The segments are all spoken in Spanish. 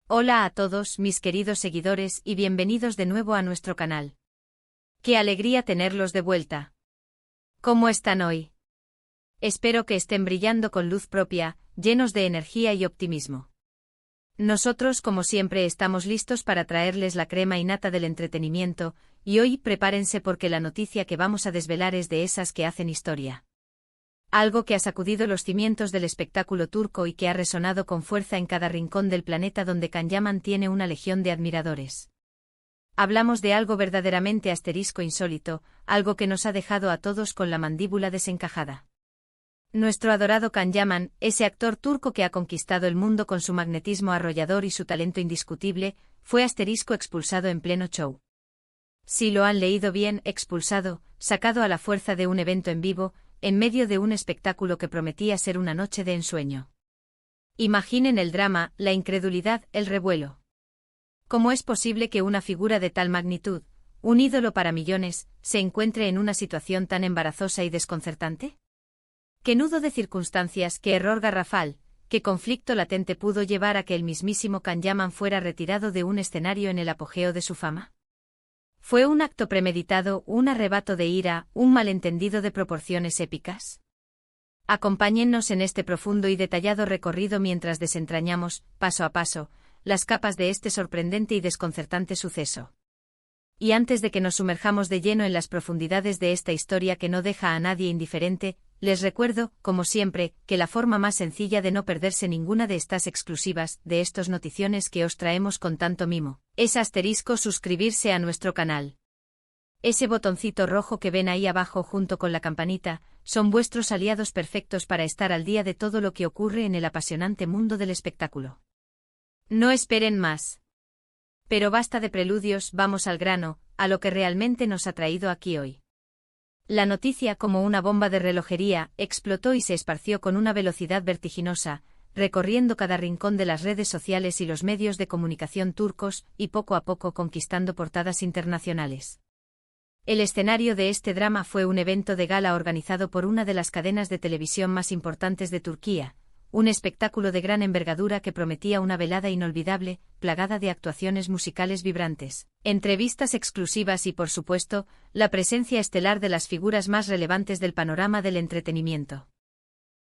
Hola a todos mis queridos seguidores y bienvenidos de nuevo a nuestro canal. ¡Qué alegría tenerlos de vuelta! ¿Cómo están hoy? Espero que estén brillando con luz propia, llenos de energía y optimismo. Nosotros, como siempre, estamos listos para traerles la crema innata del entretenimiento, y hoy prepárense porque la noticia que vamos a desvelar es de esas que hacen historia. Algo que ha sacudido los cimientos del espectáculo turco y que ha resonado con fuerza en cada rincón del planeta donde Can Yaman tiene una legión de admiradores. Hablamos de algo verdaderamente asterisco insólito, algo que nos ha dejado a todos con la mandíbula desencajada. Nuestro adorado Can Yaman, ese actor turco que ha conquistado el mundo con su magnetismo arrollador y su talento indiscutible, fue expulsado en pleno show. Si lo han leído bien, expulsado, sacado a la fuerza de un evento en vivo, en medio de un espectáculo que prometía ser una noche de ensueño. Imaginen el drama, la incredulidad, el revuelo. ¿Cómo es posible que una figura de tal magnitud, un ídolo para millones, se encuentre en una situación tan embarazosa y desconcertante? ¿Qué nudo de circunstancias, qué error garrafal, qué conflicto latente pudo llevar a que el mismísimo Can Yaman fuera retirado de un escenario en el apogeo de su fama? ¿Fue un acto premeditado, un arrebato de ira, un malentendido de proporciones épicas? Acompáñennos en este profundo y detallado recorrido mientras desentrañamos, paso a paso, las capas de este sorprendente y desconcertante suceso. Y antes de que nos sumerjamos de lleno en las profundidades de esta historia que no deja a nadie indiferente, les recuerdo, como siempre, que la forma más sencilla de no perderse ninguna de estas exclusivas, de estos noticiones que os traemos con tanto mimo, es suscribirse a nuestro canal. Ese botoncito rojo que ven ahí abajo junto con la campanita, son vuestros aliados perfectos para estar al día de todo lo que ocurre en el apasionante mundo del espectáculo. No esperen más. Pero basta de preludios, vamos al grano, a lo que realmente nos ha traído aquí hoy. La noticia, como una bomba de relojería, explotó y se esparció con una velocidad vertiginosa, recorriendo cada rincón de las redes sociales y los medios de comunicación turcos, y poco a poco conquistando portadas internacionales. El escenario de este drama fue un evento de gala organizado por una de las cadenas de televisión más importantes de Turquía, un espectáculo de gran envergadura que prometía una velada inolvidable, plagada de actuaciones musicales vibrantes, entrevistas exclusivas y, por supuesto, la presencia estelar de las figuras más relevantes del panorama del entretenimiento.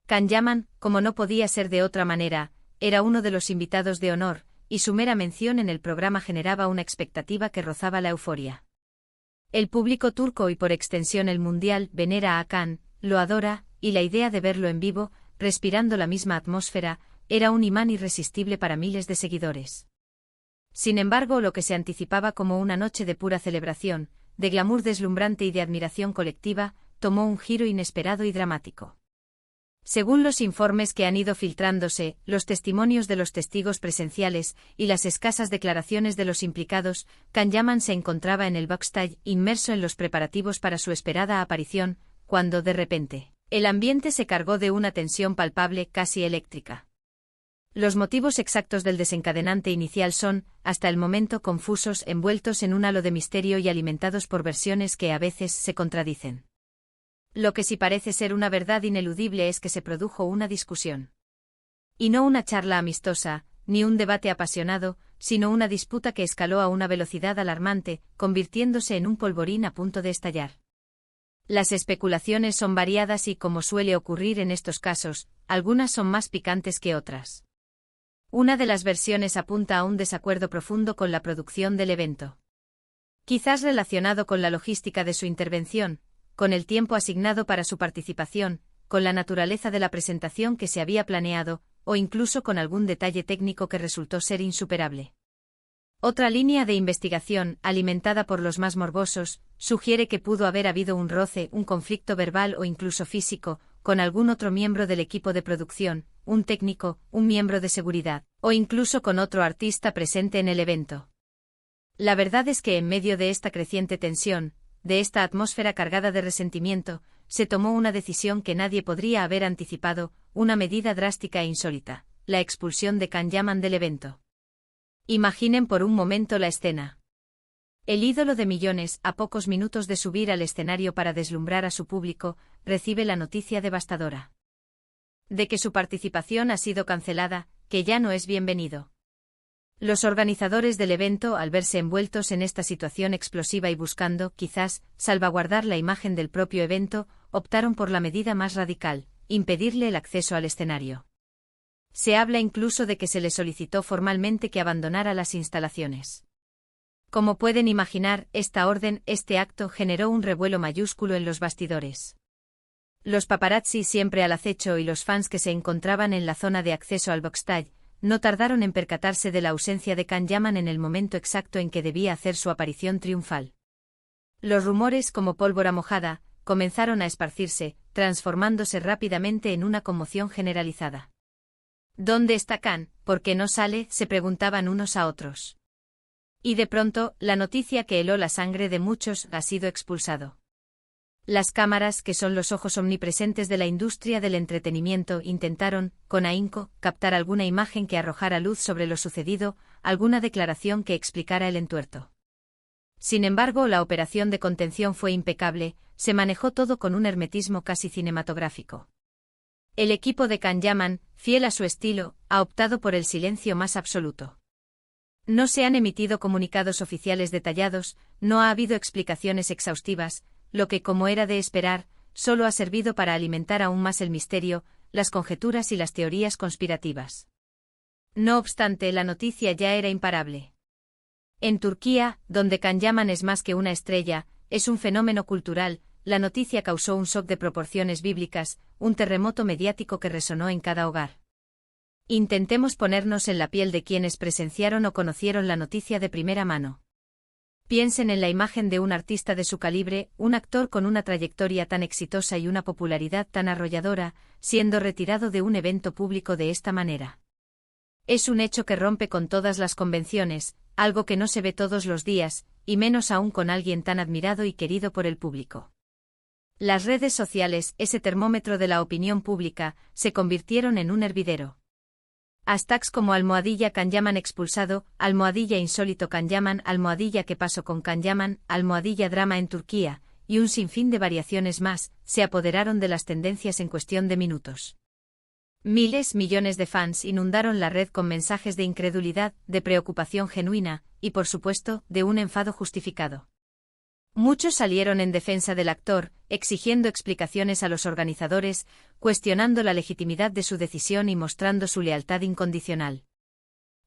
Can Yaman, como no podía ser de otra manera, era uno de los invitados de honor, y su mera mención en el programa generaba una expectativa que rozaba la euforia. El público turco y por extensión el mundial venera a Can, lo adora, y la idea de verlo en vivo, respirando la misma atmósfera, era un imán irresistible para miles de seguidores. Sin embargo, lo que se anticipaba como una noche de pura celebración, de glamour deslumbrante y de admiración colectiva, tomó un giro inesperado y dramático. Según los informes que han ido filtrándose, los testimonios de los testigos presenciales y las escasas declaraciones de los implicados, Can Yaman se encontraba en el backstage, inmerso en los preparativos para su esperada aparición, cuando de repente, el ambiente se cargó de una tensión palpable, casi eléctrica. Los motivos exactos del desencadenante inicial son, hasta el momento, confusos, envueltos en un halo de misterio y alimentados por versiones que a veces se contradicen. Lo que sí parece ser una verdad ineludible es que se produjo una discusión. Y no una charla amistosa, ni un debate apasionado, sino una disputa que escaló a una velocidad alarmante, convirtiéndose en un polvorín a punto de estallar. Las especulaciones son variadas y, como suele ocurrir en estos casos, algunas son más picantes que otras. Una de las versiones apunta a un desacuerdo profundo con la producción del evento. Quizás relacionado con la logística de su intervención, con el tiempo asignado para su participación, con la naturaleza de la presentación que se había planeado, o incluso con algún detalle técnico que resultó ser insuperable. Otra línea de investigación, alimentada por los más morbosos, sugiere que pudo haber habido un roce, un conflicto verbal o incluso físico, con algún otro miembro del equipo de producción, un técnico, un miembro de seguridad, o incluso con otro artista presente en el evento. La verdad es que en medio de esta creciente tensión, de esta atmósfera cargada de resentimiento, se tomó una decisión que nadie podría haber anticipado, una medida drástica e insólita, la expulsión de Can Yaman del evento. Imaginen por un momento la escena. El ídolo de millones, a pocos minutos de subir al escenario para deslumbrar a su público, recibe la noticia devastadora de que su participación ha sido cancelada, que ya no es bienvenido. Los organizadores del evento, al verse envueltos en esta situación explosiva y buscando, quizás, salvaguardar la imagen del propio evento, optaron por la medida más radical: impedirle el acceso al escenario. Se habla incluso de que se le solicitó formalmente que abandonara las instalaciones. Como pueden imaginar, esta orden, este acto, generó un revuelo mayúsculo en los bastidores. Los paparazzi, siempre al acecho, y los fans que se encontraban en la zona de acceso al backstage, no tardaron en percatarse de la ausencia de Can Yaman en el momento exacto en que debía hacer su aparición triunfal. Los rumores, como pólvora mojada, comenzaron a esparcirse, transformándose rápidamente en una conmoción generalizada. ¿Dónde está Can? ¿Por qué no sale?, se preguntaban unos a otros. Y de pronto, la noticia que heló la sangre de muchos: ha sido expulsado. Las cámaras, que son los ojos omnipresentes de la industria del entretenimiento, intentaron, con ahínco, captar alguna imagen que arrojara luz sobre lo sucedido, alguna declaración que explicara el entuerto. Sin embargo, la operación de contención fue impecable, se manejó todo con un hermetismo casi cinematográfico. El equipo de Can Yaman, fiel a su estilo, ha optado por el silencio más absoluto. No se han emitido comunicados oficiales detallados, no ha habido explicaciones exhaustivas, lo que, como era de esperar, solo ha servido para alimentar aún más el misterio, las conjeturas y las teorías conspirativas. No obstante, la noticia ya era imparable. En Turquía, donde Can Yaman es más que una estrella, es un fenómeno cultural, la noticia causó un shock de proporciones bíblicas, un terremoto mediático que resonó en cada hogar. Intentemos ponernos en la piel de quienes presenciaron o conocieron la noticia de primera mano. Piensen en la imagen de un artista de su calibre, un actor con una trayectoria tan exitosa y una popularidad tan arrolladora, siendo retirado de un evento público de esta manera. Es un hecho que rompe con todas las convenciones, algo que no se ve todos los días, y menos aún con alguien tan admirado y querido por el público. Las redes sociales, ese termómetro de la opinión pública, se convirtieron en un hervidero. Hashtags como #Can Yaman expulsado, #insólito Can Yaman, #qué pasó con Can Yaman, #drama en Turquía, y un sinfín de variaciones más, se apoderaron de las tendencias en cuestión de minutos. Millones de fans inundaron la red con mensajes de incredulidad, de preocupación genuina, y por supuesto, de un enfado justificado. Muchos salieron en defensa del actor, exigiendo explicaciones a los organizadores, cuestionando la legitimidad de su decisión y mostrando su lealtad incondicional.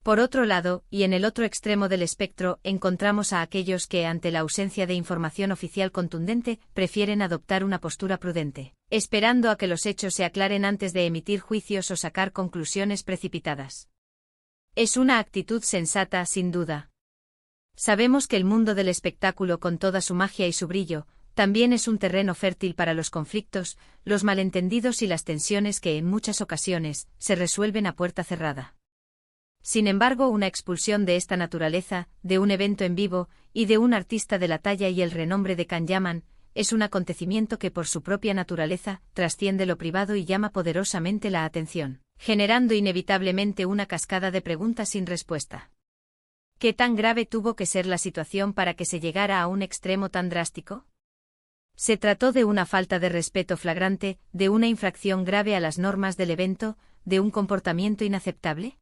Por otro lado, y en el otro extremo del espectro, encontramos a aquellos que, ante la ausencia de información oficial contundente, prefieren adoptar una postura prudente, esperando a que los hechos se aclaren antes de emitir juicios o sacar conclusiones precipitadas. Es una actitud sensata, sin duda. Sabemos que el mundo del espectáculo, con toda su magia y su brillo, también es un terreno fértil para los conflictos, los malentendidos y las tensiones que, en muchas ocasiones, se resuelven a puerta cerrada. Sin embargo, una expulsión de esta naturaleza, de un evento en vivo, y de un artista de la talla y el renombre de Can Yaman, es un acontecimiento que por su propia naturaleza, trasciende lo privado y llama poderosamente la atención, generando inevitablemente una cascada de preguntas sin respuesta. ¿Qué tan grave tuvo que ser la situación para que se llegara a un extremo tan drástico? ¿Se trató de una falta de respeto flagrante, de una infracción grave a las normas del evento, de un comportamiento inaceptable?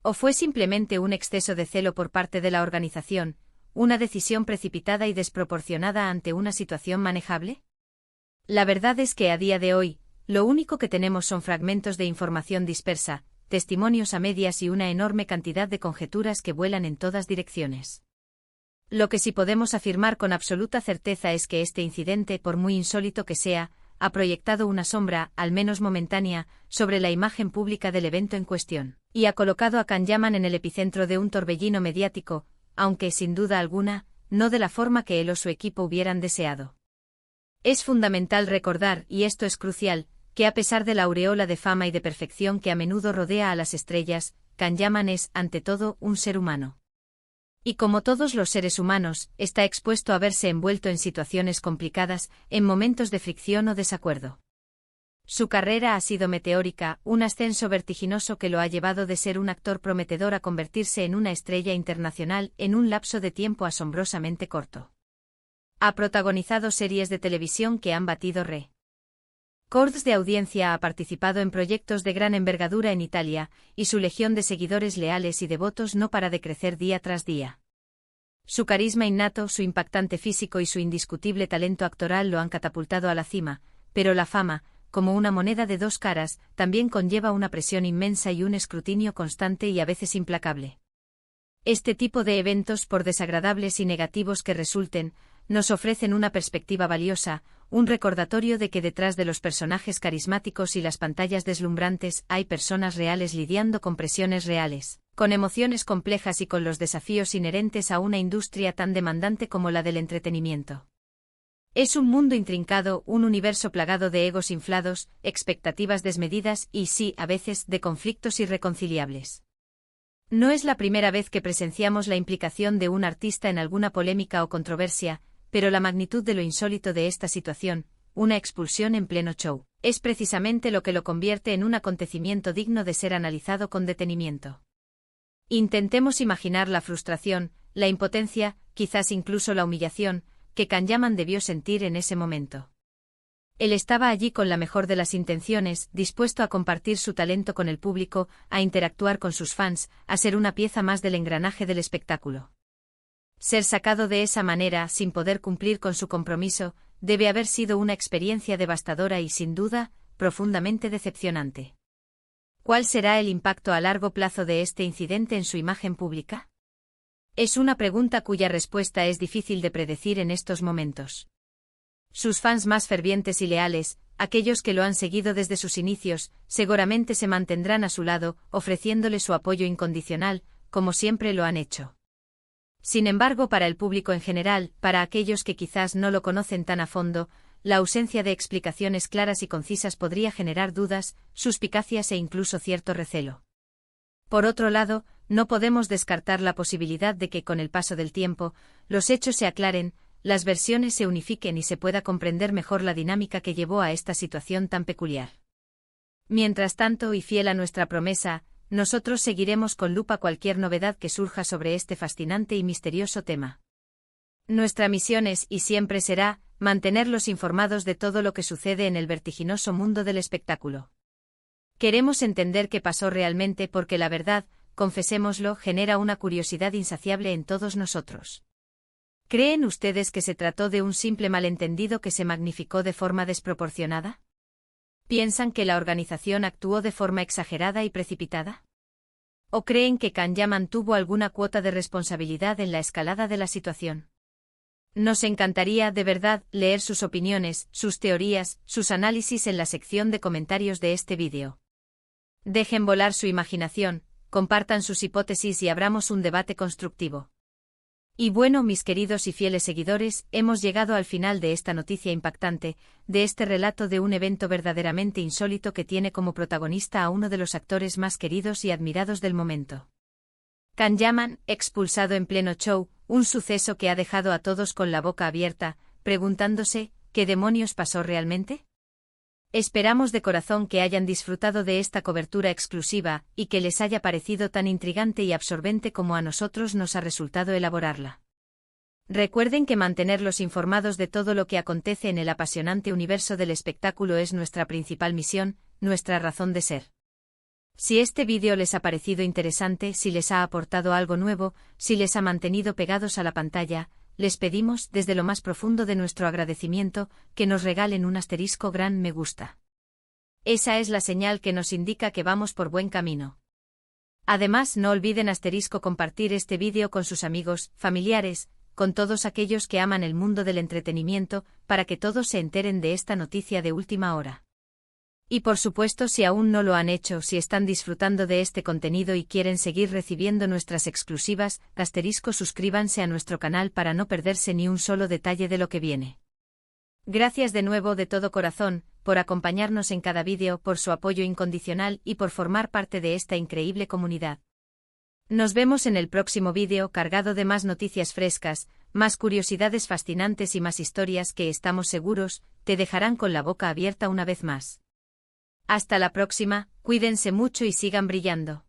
¿O fue simplemente un exceso de celo por parte de la organización, una decisión precipitada y desproporcionada ante una situación manejable? La verdad es que a día de hoy, lo único que tenemos son fragmentos de información dispersa, testimonios a medias y una enorme cantidad de conjeturas que vuelan en todas direcciones. Lo que sí podemos afirmar con absoluta certeza es que este incidente, por muy insólito que sea, ha proyectado una sombra, al menos momentánea, sobre la imagen pública del evento en cuestión, y ha colocado a Can Yaman en el epicentro de un torbellino mediático, aunque, sin duda alguna, no de la forma que él o su equipo hubieran deseado. Es fundamental recordar, y esto es crucial, que a pesar de la aureola de fama y de perfección que a menudo rodea a las estrellas, Can Yaman es, ante todo, un ser humano. Y como todos los seres humanos, está expuesto a verse envuelto en situaciones complicadas, en momentos de fricción o desacuerdo. Su carrera ha sido meteórica, un ascenso vertiginoso que lo ha llevado de ser un actor prometedor a convertirse en una estrella internacional en un lapso de tiempo asombrosamente corto. Ha protagonizado series de televisión que han batido récords. Cords de audiencia ha participado en proyectos de gran envergadura en Italia, y su legión de seguidores leales y devotos no para de crecer día tras día. Su carisma innato, su impactante físico y su indiscutible talento actoral lo han catapultado a la cima, pero la fama, como una moneda de dos caras, también conlleva una presión inmensa y un escrutinio constante y a veces implacable. Este tipo de eventos, por desagradables y negativos que resulten, nos ofrecen una perspectiva valiosa, un recordatorio de que detrás de los personajes carismáticos y las pantallas deslumbrantes hay personas reales lidiando con presiones reales, con emociones complejas y con los desafíos inherentes a una industria tan demandante como la del entretenimiento. Es un mundo intrincado, un universo plagado de egos inflados, expectativas desmedidas y, sí, a veces, de conflictos irreconciliables. No es la primera vez que presenciamos la implicación de un artista en alguna polémica o controversia, pero la magnitud de lo insólito de esta situación, una expulsión en pleno show, es precisamente lo que lo convierte en un acontecimiento digno de ser analizado con detenimiento. Intentemos imaginar la frustración, la impotencia, quizás incluso la humillación, que Kanyaman debió sentir en ese momento. Él estaba allí con la mejor de las intenciones, dispuesto a compartir su talento con el público, a interactuar con sus fans, a ser una pieza más del engranaje del espectáculo. Ser sacado de esa manera, sin poder cumplir con su compromiso, debe haber sido una experiencia devastadora y, sin duda, profundamente decepcionante. ¿Cuál será el impacto a largo plazo de este incidente en su imagen pública? Es una pregunta cuya respuesta es difícil de predecir en estos momentos. Sus fans más fervientes y leales, aquellos que lo han seguido desde sus inicios, seguramente se mantendrán a su lado, ofreciéndole su apoyo incondicional, como siempre lo han hecho. Sin embargo, para el público en general, para aquellos que quizás no lo conocen tan a fondo, la ausencia de explicaciones claras y concisas podría generar dudas, suspicacias e incluso cierto recelo. Por otro lado, no podemos descartar la posibilidad de que con el paso del tiempo, los hechos se aclaren, las versiones se unifiquen y se pueda comprender mejor la dinámica que llevó a esta situación tan peculiar. Mientras tanto, y fiel a nuestra promesa, nosotros seguiremos con lupa cualquier novedad que surja sobre este fascinante y misterioso tema. Nuestra misión es, y siempre será, mantenerlos informados de todo lo que sucede en el vertiginoso mundo del espectáculo. Queremos entender qué pasó realmente porque la verdad, confesémoslo, genera una curiosidad insaciable en todos nosotros. ¿Creen ustedes que se trató de un simple malentendido que se magnificó de forma desproporcionada? ¿Piensan que la organización actuó de forma exagerada y precipitada? ¿O creen que Kanyaman tuvo alguna cuota de responsabilidad en la escalada de la situación? Nos encantaría, de verdad, leer sus opiniones, sus teorías, sus análisis en la sección de comentarios de este vídeo. Dejen volar su imaginación, compartan sus hipótesis y abramos un debate constructivo. Y bueno, mis queridos y fieles seguidores, hemos llegado al final de esta noticia impactante, de este relato de un evento verdaderamente insólito que tiene como protagonista a uno de los actores más queridos y admirados del momento. Kanyaman, expulsado en pleno show, un suceso que ha dejado a todos con la boca abierta, preguntándose, ¿qué demonios pasó realmente? Esperamos de corazón que hayan disfrutado de esta cobertura exclusiva y que les haya parecido tan intrigante y absorbente como a nosotros nos ha resultado elaborarla. Recuerden que mantenerlos informados de todo lo que acontece en el apasionante universo del espectáculo es nuestra principal misión, nuestra razón de ser. Si este vídeo les ha parecido interesante, si les ha aportado algo nuevo, si les ha mantenido pegados a la pantalla, les pedimos, desde lo más profundo de nuestro agradecimiento, que nos regalen un *gran me gusta. Esa es la señal que nos indica que vamos por buen camino. Además, no olviden compartir este vídeo con sus amigos, familiares, con todos aquellos que aman el mundo del entretenimiento, para que todos se enteren de esta noticia de última hora. Y por supuesto, si aún no lo han hecho, si están disfrutando de este contenido y quieren seguir recibiendo nuestras exclusivas, suscríbanse a nuestro canal para no perderse ni un solo detalle de lo que viene. Gracias de nuevo de todo corazón, por acompañarnos en cada vídeo, por su apoyo incondicional y por formar parte de esta increíble comunidad. Nos vemos en el próximo vídeo cargado de más noticias frescas, más curiosidades fascinantes y más historias que estamos seguros, te dejarán con la boca abierta una vez más. Hasta la próxima, cuídense mucho y sigan brillando.